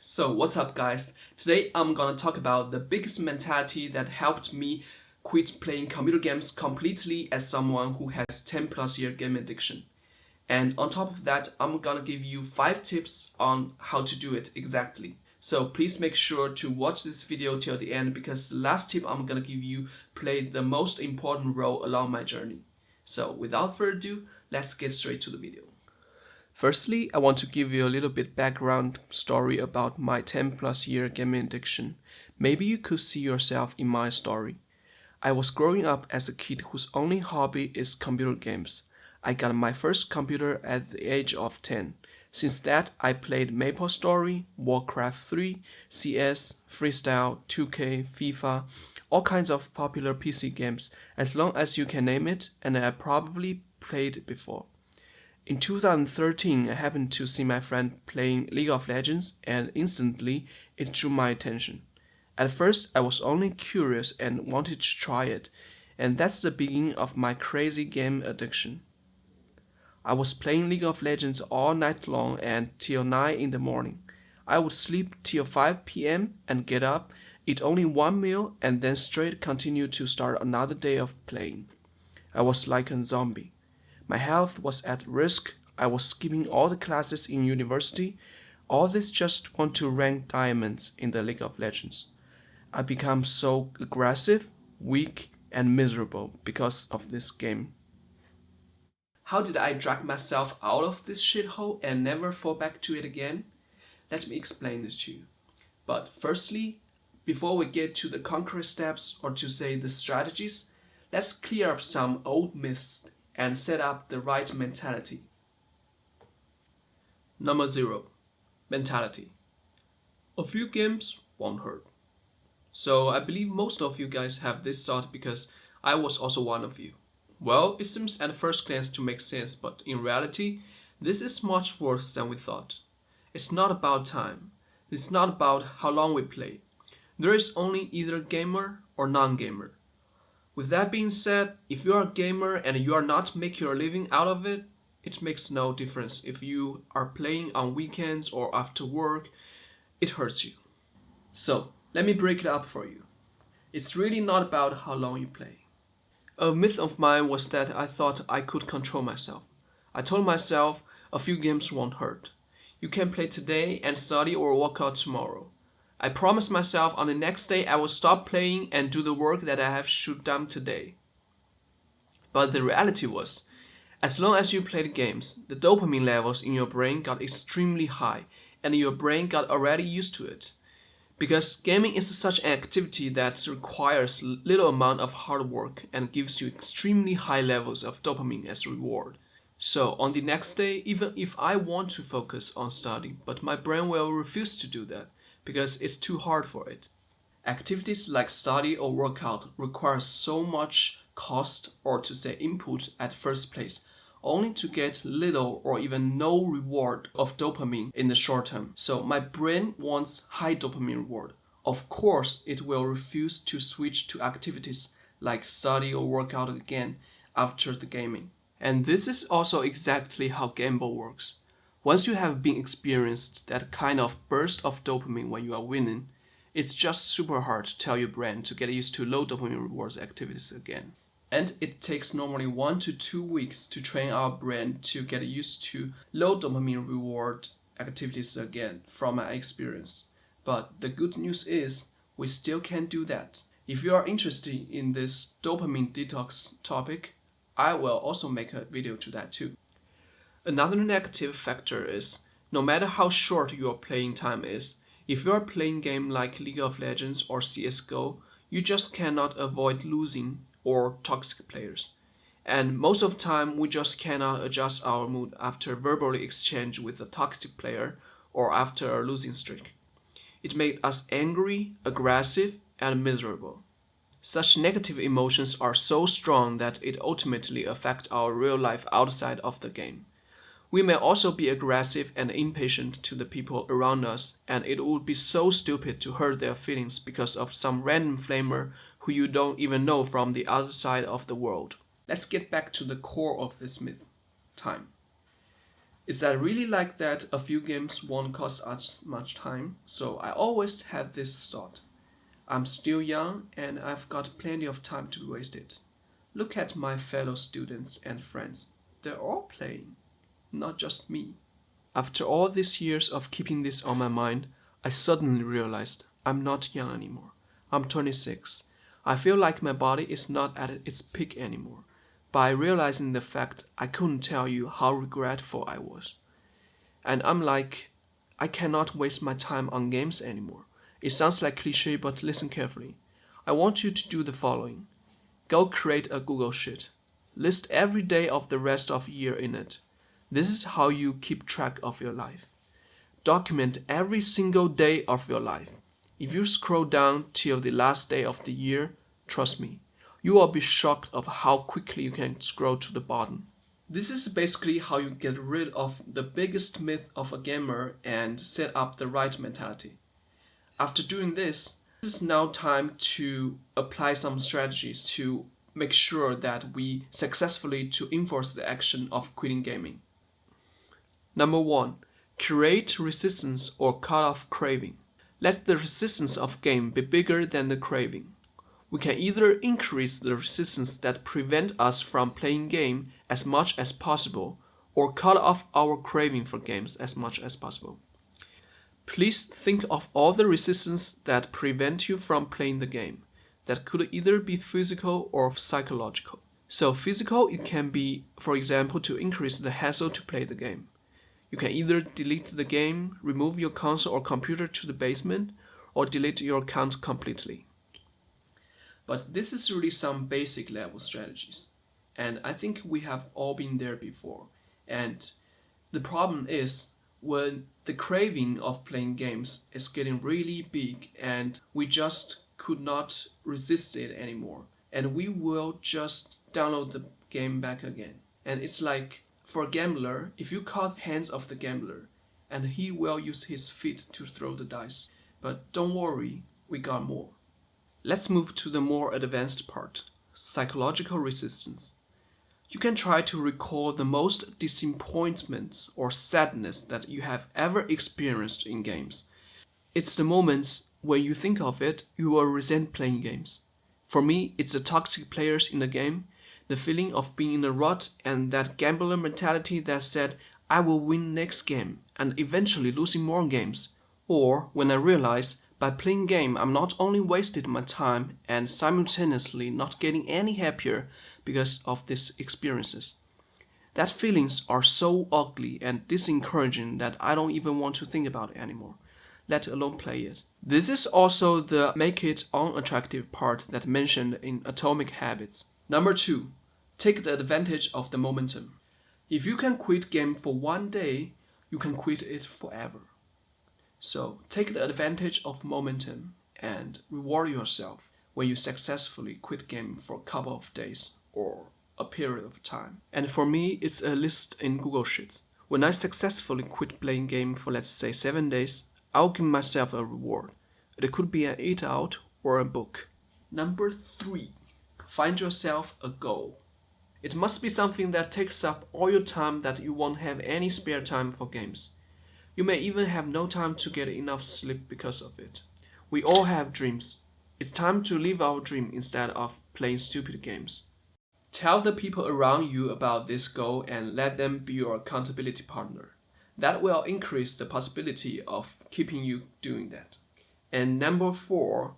So what's up guys? Today I'm gonna talk about the biggest mentality that helped me quit playing computer games completely as someone who has 10 plus year game addiction. And on top of that, I'm gonna give you 5 tips on how to do it exactly. So please make sure to watch this video till the end because the last tip I'm gonna give you played the most important role along my journey. So without further ado, let's get straight to the video. Firstly, I want to give you a little bit background story about my 10 plus year gaming addiction. Maybe you could see yourself in my story. I was growing up as a kid whose only hobby is computer games. I got my first computer at the age of 10. Since that, I played MapleStory, Warcraft 3, CS, Freestyle, 2K, FIFA, all kinds of popular PC games, as long as you can name it, and I probably played before. In 2013, I happened to see my friend playing League of Legends and instantly it drew my attention. At first, I was only curious and wanted to try it, and that's the beginning of my crazy game addiction. I was playing League of Legends all night long and till 9 in the morning. I would sleep till 5 p.m. and get up, eat only one meal, and then straight continue to start another day of playing. I was like a zombie. My health was at risk, I was skipping all the classes in university, all this just want to rank diamonds in the League of Legends. I become so aggressive, weak, and miserable because of this game. How did I drag myself out of this shithole and never fall back to it again? Let me explain this to you. But firstly, before we get to the concrete steps or to say the strategies, let's clear up some old myths and set up the right mentality. Number 0. Mentality. A few games won't hurt. So I believe most of you guys have this thought because I was also one of you. Well, it seems at first glance to make sense, but in reality, this is much worse than we thought. It's not about time. It's not about how long we play. There is only either gamer or non-gamer. With that being said, if you are a gamer and you are not making your living out of it, it makes no difference if you are playing on weekends or after work, it hurts you. So, let me break it up for you. It's really not about how long you play. A myth of mine was that I thought I could control myself. I told myself a few games won't hurt. You can play today and study or work out tomorrow. I promised myself on the next day I will stop playing and do the work that I should done today. But the reality was, as long as you played games, the dopamine levels in your brain got extremely high and your brain got already used to it. Because gaming is such an activity that requires little amount of hard work and gives you extremely high levels of dopamine as a reward. So on the next day, even if I want to focus on study, but my brain will refuse to do that because it's too hard for it. Activities like study or workout require so much cost or to say input at first place, only to get little or even no reward of dopamine in the short term. So my brain wants high dopamine reward. Of course, it will refuse to switch to activities like study or workout again after the gaming. And this is also exactly how gamble works. Once you have been experienced that kind of burst of dopamine when you are winning, it's just super hard to tell your brain to get used to low dopamine rewards activities again. And it takes normally 1 to 2 weeks to train our brain to get used to low dopamine reward activities again from my experience. But the good news is we still can do that. If you are interested in this dopamine detox topic, I will also make a video to that too. Another negative factor is, no matter how short your playing time is, if you are playing game like League of Legends or CSGO, you just cannot avoid losing or toxic players. And most of the time, we just cannot adjust our mood after verbally exchange with a toxic player or after a losing streak. It makes us angry, aggressive, and miserable. Such negative emotions are so strong that it ultimately affects our real life outside of the game. We may also be aggressive and impatient to the people around us, and it would be so stupid to hurt their feelings because of some random flamer who you don't even know from the other side of the world. Let's get back to the core of this myth. Time. Is that really like that a few games won't cost us much time? So I always have this thought. I'm still young and I've got plenty of time to waste it. Look at my fellow students and friends. They're all playing, not just me. After all these years of keeping this on my mind, I suddenly realized I'm not young anymore. I'm 26. I feel like my body is not at its peak anymore. By realizing the fact, I couldn't tell you how regretful I was. And I'm like, I cannot waste my time on games anymore. It sounds like cliche, but listen carefully. I want you to do the following. Go create a Google Sheet. List every day of the rest of the year in it. This is how you keep track of your life. Document every single day of your life. If you scroll down till the last day of the year, trust me, you will be shocked of how quickly you can scroll to the bottom. This is basically how you get rid of the biggest myth of a gamer and set up the right mentality. After doing this, it is now time to apply some strategies to make sure that we successfully to enforce the action of quitting gaming. Number 1. Create resistance or cut off craving. Let the resistance of game be bigger than the craving. We can either increase the resistance that prevent us from playing game as much as possible or cut off our craving for games as much as possible. Please think of all the resistance that prevent you from playing the game. That could either be physical or psychological. So physical, it can be, for example, to increase the hassle to play the game. You can either delete the game, remove your console or computer to the basement, or delete your account completely. But this is really some basic level strategies. And I think we have all been there before. And the problem is when the craving of playing games is getting really big and we just could not resist it anymore. And we will just download the game back again. And it's like, for a gambler, if you cut hands of the gambler, and he will use his feet to throw the dice. But don't worry, we got more. Let's move to the more advanced part, psychological resistance. You can try to recall the most disappointment or sadness that you have ever experienced in games. It's the moments when you think of it, you will resent playing games. For me, it's the toxic players in the game, the feeling of being in a rut and that gambler mentality that said, I will win next game and eventually losing more games. Or when I realize by playing game I'm not only wasted my time and simultaneously not getting any happier because of these experiences. That feelings are so ugly and disencouraging that I don't even want to think about it anymore, let alone play it. This is also the make it unattractive part that mentioned in Atomic Habits. Number 2. Take the advantage of the momentum. If you can quit game for one day, you can quit it forever. So take the advantage of momentum and reward yourself when you successfully quit game for a couple of days or a period of time. And for me, it's a list in Google Sheets. When I successfully quit playing game for let's say 7 days, I'll give myself a reward. It could be an eat out or a book. Number 3. Find yourself a goal. It must be something that takes up all your time that you won't have any spare time for games. You may even have no time to get enough sleep because of it. We all have dreams. It's time to live our dream instead of playing stupid games. Tell the people around you about this goal and let them be your accountability partner. That will increase the possibility of keeping you doing that. And number 4,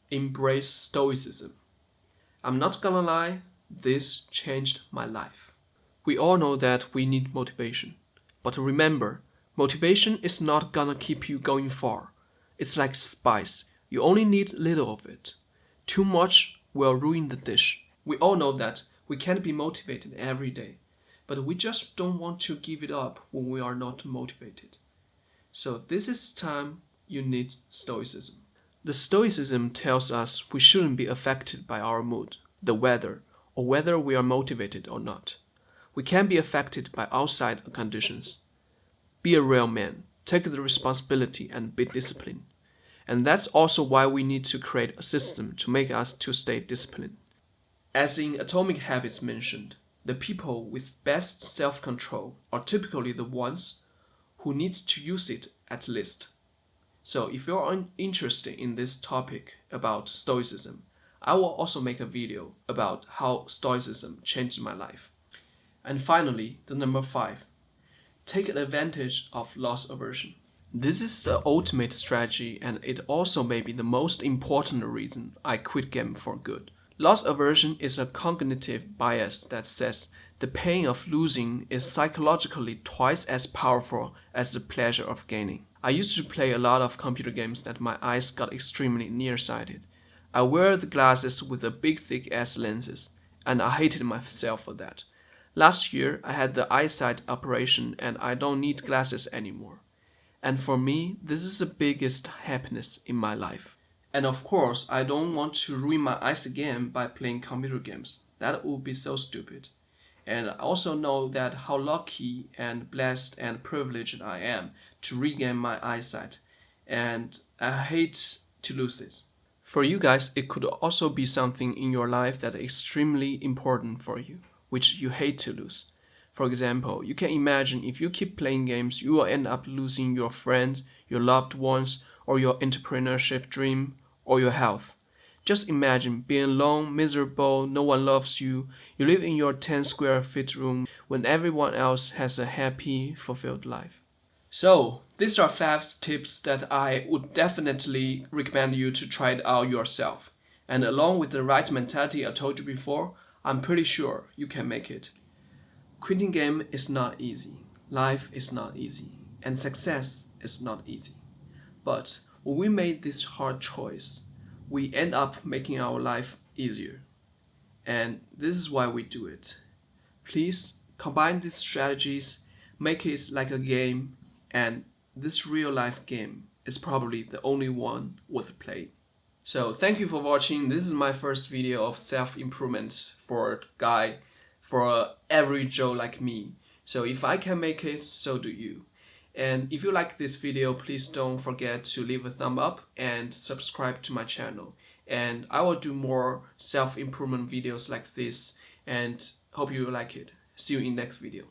embrace Stoicism. I'm not gonna lie, this changed my life. We all know that we need motivation. But remember, motivation is not gonna keep you going far. It's like spice. You only need little of it. Too much will ruin the dish. We all know that we can't be motivated every day, but we just don't want to give it up when we are not motivated. So this is time you need Stoicism. The Stoicism tells us we shouldn't be affected by our mood, the weather, or whether we are motivated or not. We can be affected by outside conditions. Be a real man, take the responsibility and be disciplined. And that's also why we need to create a system to make us to stay disciplined. As in Atomic Habits mentioned, The people with best self-control are typically the ones who needs to use it at least. So if you're interested in this topic about Stoicism, I will also make a video about how Stoicism changed my life. And finally, the number 5, take advantage of loss aversion. This is the ultimate strategy, and it also may be the most important reason I quit game for good. Loss aversion is a cognitive bias that says the pain of losing is psychologically twice as powerful as the pleasure of gaining. I used to play a lot of computer games that my eyes got extremely nearsighted. I wear the glasses with the big thick ass lenses, and I hated myself for that. Last year, I had the eyesight operation and I don't need glasses anymore. And for me, this is the biggest happiness in my life. And of course, I don't want to ruin my eyes again by playing computer games. That would be so stupid. And I also know that how lucky and blessed and privileged I am to regain my eyesight. And I hate to lose it. For you guys, it could also be something in your life that is extremely important for you, which you hate to lose. For example, you can imagine if you keep playing games, you will end up losing your friends, your loved ones, or your entrepreneurship dream, or your health. Just imagine being alone, miserable, no one loves you, you live in your 10 square feet room when everyone else has a happy, fulfilled life. So, these are 5 tips that I would definitely recommend you to try it out yourself. And along with the right mentality I told you before, I'm pretty sure you can make it. Quitting game is not easy, life is not easy, and success is not easy. But when we made this hard choice, we end up making our life easier. And this is why we do it. Please combine these strategies, make it like a game, and this real life game is probably the only one worth playing. So thank you for watching. This is my first video of self-improvement for a guy, for every Joe like me. So if I can make it, so do you. And if you like this video, please don't forget to leave a thumb up and subscribe to my channel. And I will do more self-improvement videos like this, and hope you like it. See you in next video.